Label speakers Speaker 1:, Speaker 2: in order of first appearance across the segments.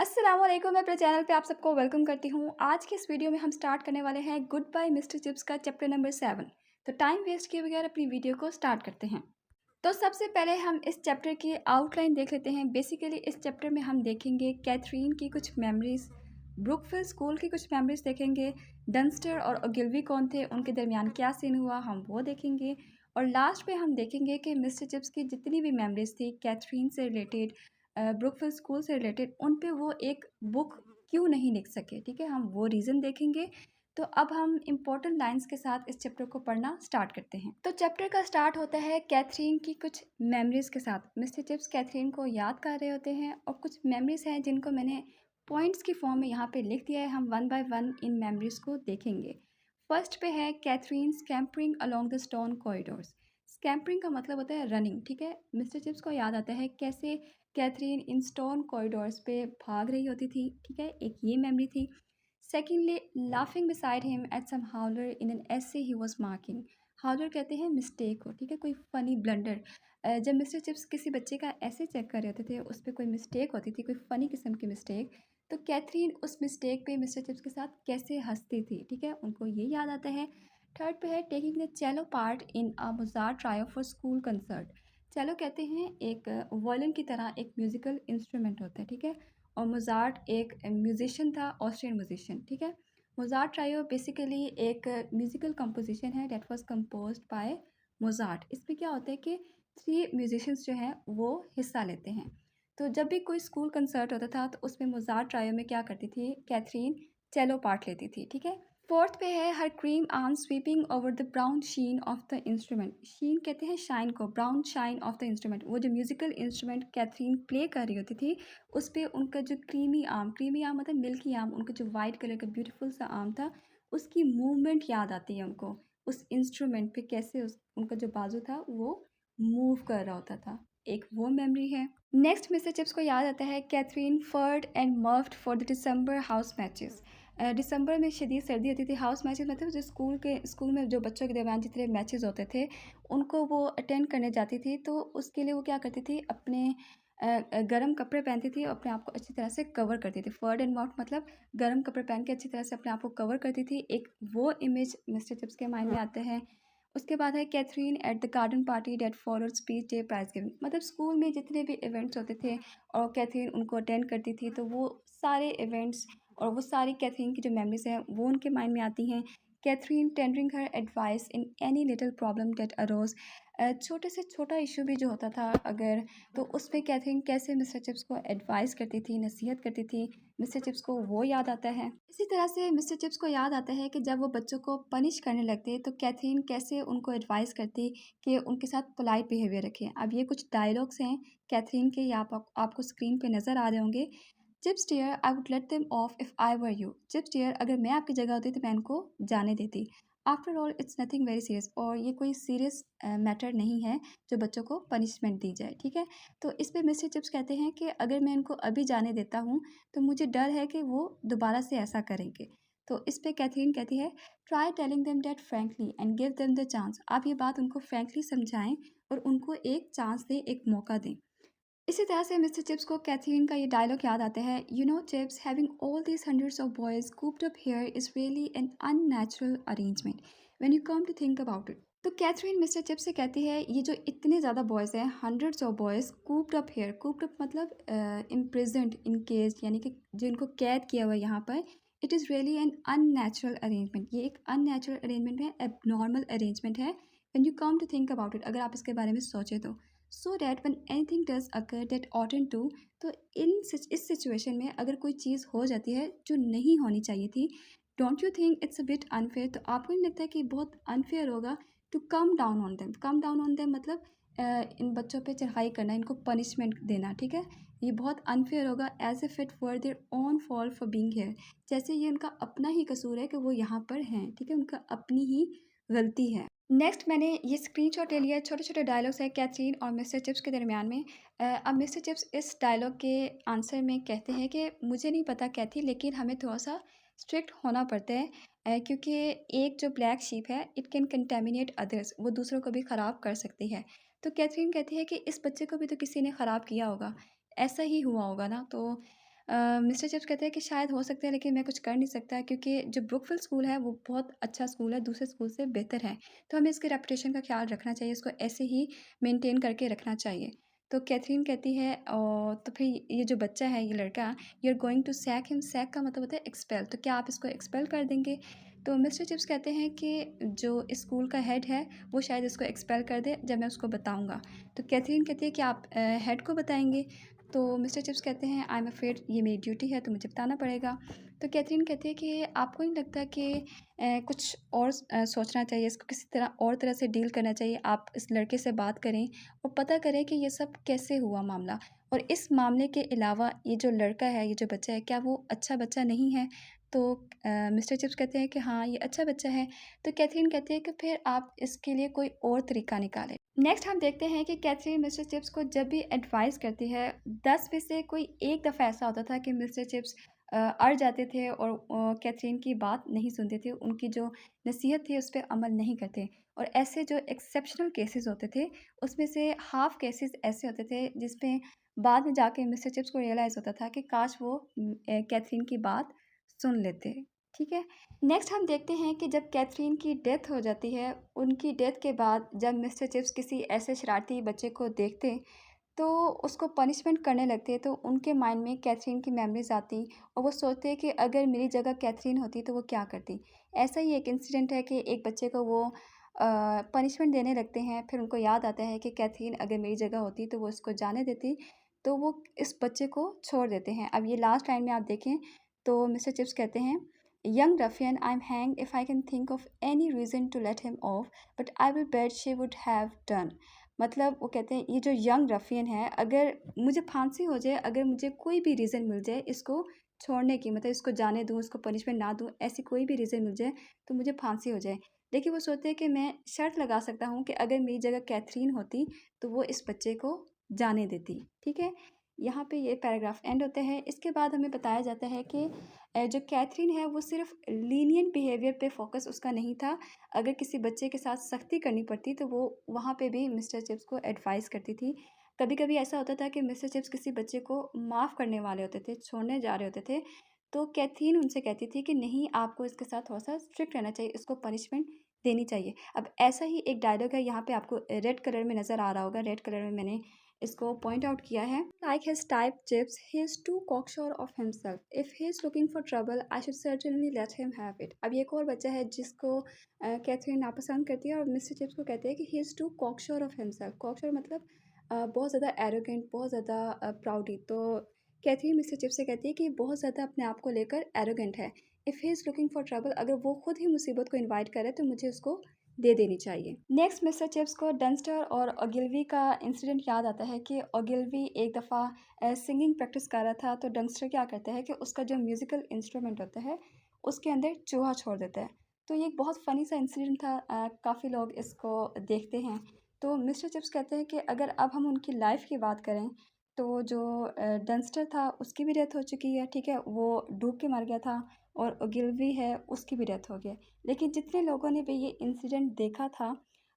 Speaker 1: अस्सलामुअलैकुम। मैं अपने चैनल पे आप सबको वेलकम करती हूँ। आज के इस वीडियो में हम स्टार्ट करने वाले हैं गुड बाय मिस्टर चिप्स का चैप्टर नंबर 7। तो टाइम वेस्ट किए बगैर अपनी वीडियो को स्टार्ट करते हैं। तो सबसे पहले हम इस चैप्टर की आउटलाइन देख लेते हैं। बेसिकली इस चैप्टर में हम देखेंगे कैथरीन की कुछ मेमोरीज, ब्रुकफिल्ड स्कूल की कुछ मेमोरीज देखेंगे, डंस्टर और ओगिल्वी कौन थे, उनके दरमियान क्या सीन हुआ, हम वो देखेंगे। और लास्ट में हम देखेंगे कि मिस्टर चिप्स की जितनी भी मेमोरीज थी कैथरीन से रिलेटेड, ब्रुकफिल्ड स्कूल से रिलेटेड, उन पे वो एक बुक क्यों नहीं लिख सके। ठीक है, हम वो रीज़न देखेंगे। तो अब हम इम्पोर्टेंट लाइंस के साथ इस चैप्टर को पढ़ना स्टार्ट करते हैं। तो चैप्टर का स्टार्ट होता है कैथरीन की कुछ मेमोरीज के साथ। मिस्टर चिप्स कैथरीन को याद कर रहे होते हैं और कुछ मेमोरीज हैं जिनको मैंने पॉइंट्स की फॉर्म में यहाँ पे लिख दिया है। हम one by one in memories को देखेंगे। फर्स्ट पे है Catherine scampering along the stone corridors. Scampering का मतलब होता है रनिंग। ठीक है, मिस्टर चिप्स को याद आता है कैसे कैथरीन इन स्टोन कॉरिडोर्स पे भाग रही होती थी। ठीक है, एक ये मेमोरी थी। Secondly, laughing beside him at some howler in an essay he was marking. Howler कहते हैं मिस्टेक को। ठीक है, कोई फनी ब्लंडर। जब मिस्टर चिप्स किसी बच्चे का ऐसे चेक कर रहे होते थे, उस पर कोई मिस्टेक होती थी, कोई फ़नी किस्म की मिस्टेक, तो कैथरीन उस मिस्टेक पे मिस्टर चिप्स के साथ कैसे हंसती थी। ठीक है, उनको ये याद आता है। थर्ड पे है टेकिंग द चेलो part in a Mozart trio for school concert. चेलो कहते हैं एक वायलिन की तरह एक म्यूज़िकल इंस्ट्रूमेंट होता है। ठीक है, और मोजार्ट एक म्यूज़िशियन था, ऑस्ट्रियन म्यूज़िशियन। ठीक है, मोजार्ट ट्रायो बेसिकली एक म्यूज़िकल कंपोजिशन है that was composed by Mozart. इसमें क्या होता है कि 3 म्यूज़िशियंस जो हैं वो हिस्सा लेते हैं। तो जब भी कोई स्कूल कंसर्ट होता था तो उसमें मोजार्ट ट्रायो में क्या करती थी, कैथरीन चेलो पार्ट लेती थी। ठीक है, फोर्थ पे है her cream arm sweeping over the brown sheen of the instrument. Sheen कहते हैं शाइन को, brown shine of the instrument. वो जो म्यूजिकल इंस्ट्रूमेंट कैथरीन प्ले कर रही होती थी उस पर उनका जो क्रीमी आर्म मतलब मिल्की आर्म, उनका जो वाइट कलर का ब्यूटीफुल सा आर्म था, उसकी मूवमेंट याद आती है उनको। उस इंस्ट्रूमेंट पे कैसे उनका जो बाजू था वो मूव कर रहा होता था, एक वो मेमोरी है। नेक्स्ट मिस्टर चिप्स को याद आता है Catherine furred and muffed for the December house matches. दिसंबर में शदीद सर्दी होती थी। हाउस मैचेस मतलब जो स्कूल में जो बच्चों के दरमियान जितने मैचेस होते थे उनको वो अटेंड करने जाती थी। तो उसके लिए वो क्या करती थी, अपने गर्म कपड़े पहनती थी और अपने आप को अच्छी तरह से कवर करती थी। फर्ड एंड मर्फ्ड मतलब गर्म कपड़े पहन के अच्छी तरह से अपने आप को कवर करती थी। एक वो इमेज मिस्टर चिप्स के माइंड में आते हैं। उसके बाद है Katherine at the garden party that followed speech day prize giving. मतलब स्कूल में जितने भी इवेंट्स होते थे और कैथरीन उनको अटेंड करती थी, तो वो सारे इवेंट्स और वो सारी कैथरीन की जो मेमोरीज हैं वो उनके माइंड में आती हैं। Katherine tendering her advice in any little problem that arose. छोटे से छोटा इशू भी जो होता था अगर, तो उसमें कैथरीन कैसे मिस्टर चिप्स को एडवाइस करती थी, नसीहत करती थी, मिस्टर चिप्स को वो याद आता है। इसी तरह से मिस्टर चिप्स को याद आता है कि जब वो बच्चों को पनिश करने लगते तो कैथरीन कैसे उनको एडवाइस करती कि उनके साथ पोलाइट बिहेवियर रखें। अब ये कुछ डायलॉग्स हैं कैथरीन के, ये आपको स्क्रीन पे नज़र आ रहे होंगे। Chips dear, I would let them off if I were you. Chips dear, अगर मैं आपकी जगह होती तो मैं इनको जाने देती। After all it's nothing very serious, और ये कोई सीरियस मैटर नहीं है जो बच्चों को पनिशमेंट दी जाए। ठीक है, तो इस पे मिस्टर चिप्स कहते हैं कि अगर मैं इनको अभी जाने देता हूँ तो मुझे डर है कि वो दोबारा से ऐसा करेंगे। तो इस पे कैथरीन कहती है try telling them that frankly and give them the chance. आप ये बात उनको फ्रैंकली समझाएं और उनको एक चांस दें, एक मौका दें। इसी तरह से मिस्टर चिप्स को कैथरीन का ये डायलॉग याद आता है, you know Chips, having all these hundreds of boys cooped up here is really an unnatural arrangement when you come to think about it. तो कैथरीन मिस्टर चिप्स से कहती है ये जो इतने ज़्यादा बॉयज़ हैं, hundreds of boys cooped up here, cooped up मतलब इम्प्रिजन्ड, इन केस, यानी कि जिनको कैद किया हुआ है यहाँ पर, it is really an unnatural arrangement. ये एक अननेचुरल अरेंजमेंट है, एबनॉर्मल अरेंजमेंट है when you come to think about it, अगर आप इसके बारे में सोचें तो। So that one anything does occur that ought to, तो इस सिचुएशन में अगर कोई चीज़ हो जाती है जो नहीं होनी चाहिए थी, don't you think it's a bit unfair, तो आपको नहीं लगता है कि बहुत अनफेयर होगा to come down on them. Come down on them मतलब इन बच्चों पे चढ़ाई करना, इनको पनिशमेंट देना। ठीक है, ये बहुत अनफेयर होगा, as if it were their own fault for being here, जैसे ये उनका अपना ही कसूर है कि वो यहाँ पर हैं। ठीक है, उनका अपनी ही गलती है। नेक्स्ट मैंने ये स्क्रीनशॉट ले लिया है, छोटे छोटे डायलॉग्स हैं कैथरीन और मिस्टर चिप्स के दरमियान में। अब मिस्टर चिप्स इस डायलॉग के आंसर में कहते हैं कि मुझे नहीं पता कैथी, लेकिन हमें थोड़ा सा स्ट्रिक्ट होना पड़ता है, क्योंकि एक जो ब्लैक शीप है इट कैन कंटेमिनेट अदर्स, वो दूसरों को भी ख़राब कर सकती है। तो कैथरीन कहती है कि इस बच्चे को भी तो किसी ने ख़राब किया होगा, ऐसा ही हुआ होगा ना। तो मिस्टर चिप्स कहते हैं कि शायद हो सकता है लेकिन मैं कुछ कर नहीं सकता क्योंकि जो ब्रुकफिल्ड स्कूल है वो बहुत अच्छा स्कूल है, दूसरे स्कूल से बेहतर है। तो हमें इसके रेपुटेशन का ख़्याल रखना चाहिए, इसको ऐसे ही मेंटेन करके रखना चाहिए। तो कैथरीन कहती है तो फिर ये जो बच्चा है, ये लड़का, you are going to sack him. Sack का मतलब होता है एक्सपेल, तो क्या आप इसको एक्सपेल कर देंगे? तो मिस्टर चिप्स कहते हैं कि जो स्कूल का हेड है वो शायद इसको एक्सपेल कर दे जब मैं उसको बताऊँगा। तो कैथरीन कहती है कि आप हेड को बताएँगे? तो मिस्टर चिप्स कहते हैं आई एम अफ्रेड, ये मेरी ड्यूटी है तो मुझे बताना पड़ेगा। तो कैथरीन कहती है कि आपको नहीं लगता कि कुछ और सोचना चाहिए, इसको किसी तरह और तरह से डील करना चाहिए, आप इस लड़के से बात करें और पता करें कि ये सब कैसे हुआ मामला, और इस मामले के अलावा ये जो लड़का है, ये जो बच्चा है, क्या वो अच्छा बच्चा नहीं है? तो मिस्टर चिप्स कहते हैं कि हाँ, ये अच्छा बच्चा है। तो कैथरीन कहती है कि फिर आप इसके लिए कोई और तरीका निकालें। नेक्स्ट हम देखते हैं कि कैथरीन मिस्टर चिप्स को जब भी एडवाइस करती है, 10 में से कोई एक दफ़ा ऐसा होता था कि मिस्टर चिप्स अड़ जाते थे और कैथरीन की बात नहीं सुनते थे, उनकी जो नसीहत थी उस पे अमल नहीं करते। और ऐसे जो एक्सेप्शनल केसेस होते थे, उसमें से हाफ़ केसेस ऐसे होते थे जिसमें बाद में जाके मिस्टर चिप्स को रियलाइज़ होता था कि काश वो कैथरीन की बात सुन लेते। ठीक है? नेक्स्ट हम देखते हैं कि जब कैथरीन की डेथ हो जाती है, उनकी डेथ के बाद जब मिस्टर चिप्स किसी ऐसे शरारती बच्चे को देखते, तो उसको पनिशमेंट करने लगते, तो उनके माइंड में कैथरीन की मेमोरीज़ आती और वो सोचते कि अगर मेरी जगह कैथरीन होती तो वो क्या करती। ऐसा ही एक इंसिडेंट है कि एक बच्चे को वो पनिशमेंट देने लगते हैं, फिर उनको याद आता है कि कैथरीन अगर मेरी जगह होती तो वो इसको जाने देती, तो वो इस बच्चे को छोड़ देते हैं। अब ये लास्ट लाइन में आप देखें तो मिस्टर चिप्स कहते हैं, young ruffian, I am hang if I can think of any reason to let him off, but I will bet she would have done. मतलब वो कहते हैं ये जो यंग रफियन है, अगर मुझे फांसी हो जाए, अगर मुझे कोई भी रीज़न मिल जाए इसको छोड़ने की, मतलब इसको जाने दूँ, इसको पनिशमेंट ना दूँ, ऐसी कोई भी रीज़न मिल जाए तो मुझे फांसी हो जाए। लेकिन वो सोचते हैं कि मैं शर्त लगा सकता हूँ कि अगर मेरी जगह कैथरीन होती तो वो इस बच्चे को जाने देती। ठीक है? यहाँ पे ये पैराग्राफ एंड होते हैं। इसके बाद हमें बताया जाता है कि जो कैथरीन है वो सिर्फ लीनियंट बिहेवियर पे फोकस उसका नहीं था। अगर किसी बच्चे के साथ सख्ती करनी पड़ती तो वो वहाँ पे भी मिस्टर चिप्स को एडवाइस करती थी। कभी-कभी ऐसा होता था कि मिस्टर चिप्स किसी बच्चे को माफ़ करने वाले होते थे, छोड़ने जा रहे होते थे, तो कैथरीन उनसे कहती थी कि नहीं, आपको इसके साथ थोड़ा-सा स्ट्रिक्ट रहना चाहिए, इसको पनिशमेंट देनी चाहिए। अब ऐसा ही एक डायलॉग है, यहाँ पे आपको रेड कलर में नज़र आ रहा होगा, रेड कलर में मैंने इसको पॉइंट आउट किया है। Like his type Chips, he is too cocksure of himself, if he is looking for trouble I should certainly let him have it. अब ये एक और बच्चा है जिसको कैथरीन नापसंद करती है और मिस्टर चिप्स को कहते हैं कि he is too cocksure of himself. Cocksure मतलब बहुत ज़्यादा एरोगेंट, बहुत ज़्यादा प्राउडी। तो कैथरीन मिस्टर चिप्स से कहती है कि बहुत ज़्यादा अपने आप को लेकर एरोगेंट है। If he is looking for trouble, अगर वो खुद ही मुसीबत को इनवाइट करे तो मुझे उसको दे देनी चाहिए। नेक्स्ट मिस्टर चिप्स को डंस्टर और ओगिलवी का इंसिडेंट याद आता है कि ओगिलवी एक दफ़ा सिंगिंग प्रैक्टिस कर रहा था, तो डंस्टर क्या करता है कि उसका जो म्यूज़िकल इंस्ट्रूमेंट होता है उसके अंदर चूहा छोड़ देता है। तो ये एक बहुत फ़नी सा इंसिडेंट था, काफ़ी लोग इसको देखते हैं। तो मिस्टर चिप्स कहते हैं कि अगर अब हम उनकी लाइफ़ की बात करें तो जो डंस्टर था उसकी भी डेथ हो चुकी है, ठीक है? वो डूब के मर गया था, और ओगिलवी है उसकी भी डेथ हो गई है। लेकिन जितने लोगों ने भी ये इंसिडेंट देखा था,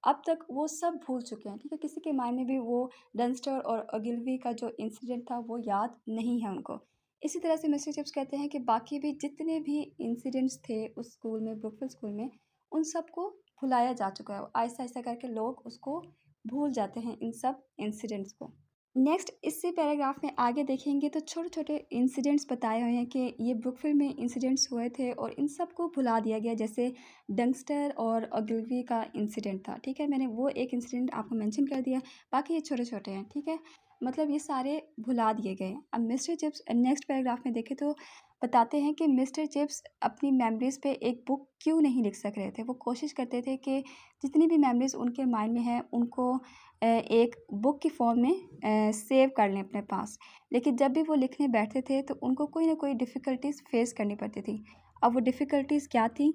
Speaker 1: अब तक वो सब भूल चुके हैं, ठीक है? किसी के माइंड में भी वो डंस्टर और ओगिलवी का जो इंसिडेंट था वो याद नहीं है उनको। इसी तरह से मिस्टर चिप्स कहते हैं कि बाकी भी जितने भी इंसिडेंट्स थे उस स्कूल में, ब्रुकफिल्ड स्कूल में, उन सबको भुलाया जा चुका है। आहिस्ता-आहिस्ता करके लोग उसको भूल जाते हैं, इन सब इंसिडेंट्स को। नेक्स्ट इसी पैराग्राफ में आगे देखेंगे तो छोटे-छोटे इंसिडेंट्स बताए हुए हैं कि ये ब्रुकफिल्ड में इंसिडेंट्स हुए थे और इन सबको भुला दिया गया, जैसे डंगस्टर और ओगिलवी का इंसिडेंट था, ठीक है? मैंने वो एक इंसिडेंट आपको मेंशन कर दिया, बाकी ये छोटे-छोटे हैं, ठीक है? मतलब ये सारे भुला दिए गए हैं। अब मिस्टर चिप्स नेक्स्ट पैराग्राफ में देखें तो बताते हैं कि मिस्टर चिप्स अपनी मेमोरीज़ पे एक बुक क्यों नहीं लिख सक रहे थे। वो कोशिश करते थे कि जितनी भी मेमोरीज़ उनके माइंड में हैं उनको एक बुक की फॉर्म में सेव कर लें अपने पास। लेकिन जब भी वो लिखने बैठते थे तो उनको कोई ना कोई डिफ़िकल्टीज़ फ़ेस करनी पड़ती थी। अब वो डिफ़िकल्टीज़ क्या थी?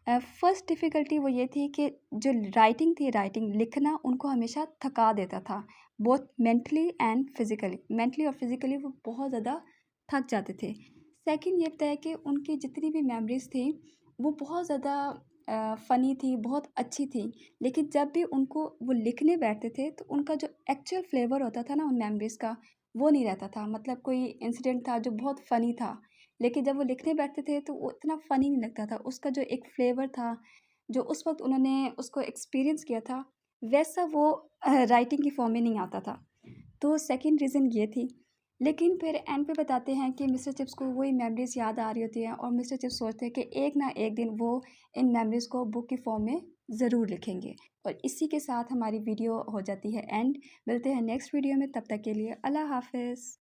Speaker 1: फर्स्ट डिफ़िकल्टी वो ये थी कि जो राइटिंग थी, राइटिंग लिखना उनको हमेशा थका देता था, both mentally and physically. Mentally और फिज़िकली वो बहुत ज़्यादा थक जाते थे। सेकंड ये था कि उनकी जितनी भी मेमोरीज़ थी वो बहुत ज़्यादा फ़नी थी, बहुत अच्छी थी। लेकिन जब भी उनको वो लिखने बैठते थे तो उनका जो एक्चुअल फ्लेवर होता था ना उन मेमोरीज़ का, वो नहीं रहता था। मतलब कोई इंसिडेंट था जो बहुत फ़नी था, लेकिन जब वो लिखने बैठते थे तो वो इतना फ़नी नहीं लगता था। उसका जो एक फ्लेवर था, जो उस वक़्त उन्होंने उसको एक्सपीरियंस किया था, वैसा वो राइटिंग की फ़ॉर्म में नहीं आता था। तो सेकंड रीज़न ये थी। लेकिन फिर एंड पे बताते हैं कि मिस्टर चिप्स को वही मेमोरीज़ याद आ रही होती हैं और मिस्टर चिप्स सोचते हैं कि एक ना एक दिन वो इन मेमोरीज़ को बुक की फ़ॉर्म में ज़रूर लिखेंगे। और इसी के साथ हमारी वीडियो हो जाती है एंड। मिलते हैं नेक्स्ट वीडियो में, तब तक के लिए अल्लाह हाफ़िज़।